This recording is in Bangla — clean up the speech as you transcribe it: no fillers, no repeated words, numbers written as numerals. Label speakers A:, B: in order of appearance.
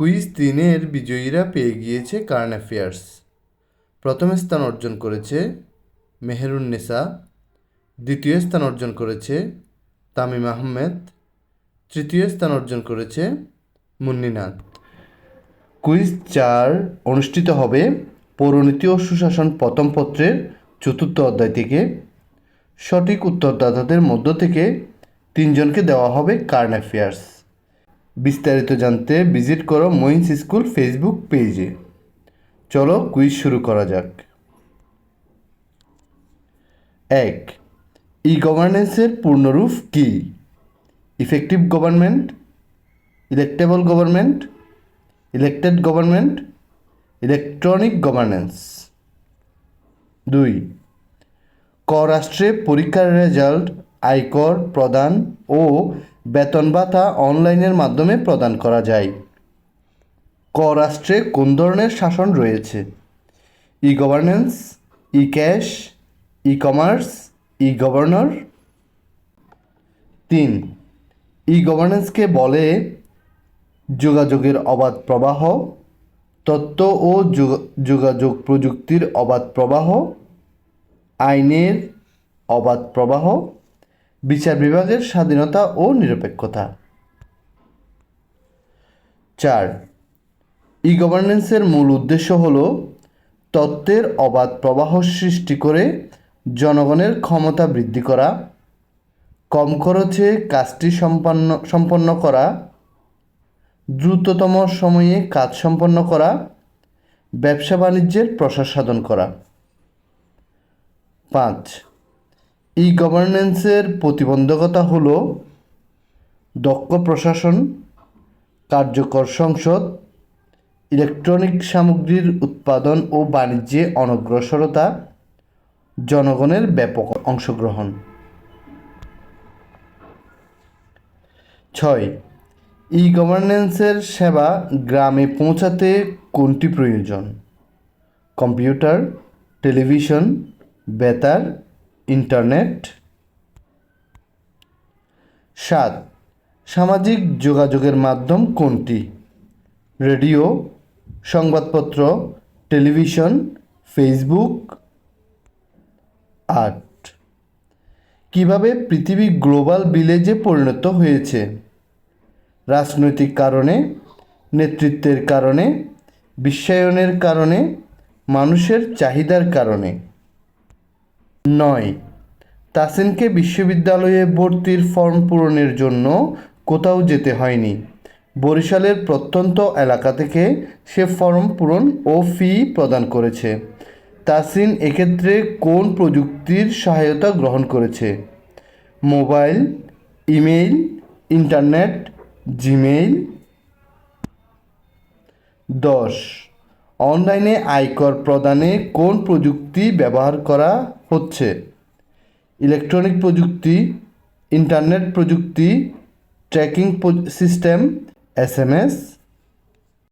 A: কুইজ 3-এর বিজয়ীরা পেয়ে গিয়েছে কারেন্ট অ্যাফেয়ার্স। প্রথম স্থান অর্জন করেছে মেহেরুন্নেসা, দ্বিতীয় স্থান অর্জন করেছে তামিম আহমেদ, তৃতীয় স্থান অর্জন করেছে মুন্নিনাথ। কুইজ 4 অনুষ্ঠিত হবে পৌরনীতি ও সুশাসন প্রথম পত্রের 4র্থ অধ্যায় থেকে। সঠিক উত্তরদাতাদের মধ্য থেকে 3 জনকে দেওয়া হবে কারেন্ট অ্যাফেয়ার্স। বিস্তারিত জানতে ভিজিট করো মঈনস স্কুল ফেসবুক পেজে। চলো কুইজ শুরু করা যাক। 1. ই গভর্নেন্সের পূর্ণরূপ কী? Effective government, electable government, elected government, electronic governance. 2. ক রাষ্ট্রে পরীক্ষার রেজাল্ট, আয়কর প্রদান ও বেতন ভাতা অনলাইনের মাধ্যমে প্রদান করা যায়। ক রাষ্ট্রে কোন ধরনের শাসন রয়েছে? ই governance, e CAS, e commerce, ই গভর্নর। 3. ই গভর্নেন্সকে বলে যোগাযোগের অবাধ প্রবাহ, তথ্য ও যোগাযোগ প্রযুক্তির অবাধ প্রবাহ, আইনের অবাধ প্রবাহ, বিচার বিভাগের স্বাধীনতা ও নিরপেক্ষতা। 4. ই গভর্নেন্সের মূল উদ্দেশ্য হল তথ্যের অবাধ প্রবাহ সৃষ্টি করে জনগণের ক্ষমতা বৃদ্ধি করা, কম খরচে কাজটি সম্পন্ন করা, দ্রুততম সময়ে কাজ সম্পন্ন করা, ব্যবসা বাণিজ্যের প্রসার সাধন করা। 5. ই গভর্নেন্সের প্রতিবন্ধকতা হল দক্ষ প্রশাসন, কার্যকর সংসদ, ইলেকট্রনিক সামগ্রীর উৎপাদন ও বাণিজ্যে অনগ্রসরতা, জনগণের ব্যাপক অংশগ্রহণ। 6. ই গভর্নেন্সের সেবা গ্রামে পৌঁছাতে কোনটি প্রয়োজন? কম্পিউটার, টেলিভিশন, বেতার, ইন্টারনেট। 7. সামাজিক যোগাযোগের মাধ্যম কোনটি? রেডিও, সংবাদপত্র, টেলিভিশন, ফেসবুক। 8. কিভাবে পৃথিবী গ্লোবাল ভিলেজে পরিণত হয়েছে? রাজনৈতিক কারণে, নেতৃত্বের কারণে, বিশ্বায়নের কারণে, মানুষের চাহিদার কারণে। 9. তাসিনকে বিশ্ববিদ্যালয়ে ভর্তির ফর্ম পূরণের জন্য কোথাও যেতে হয়নি। বরিশালের প্রত্যন্ত এলাকা থেকে সে ফর্ম পূরণ ও ফি প্রদান করেছে। তাসিন এক্ষেত্রে কোন প্রযুক্তির সহায়তা গ্রহণ করেছে? Mobile, email, internet, Gmail. 10. অনলাইনে আয়কর প্রদানে কোন প্রযুক্তি ব্যবহার করা হচ্ছে? ইলেকট্রনিক প্রযুক্তি, ইন্টারনেট প্রযুক্তি, ট্র্যাকিং সিস্টেম, SMS।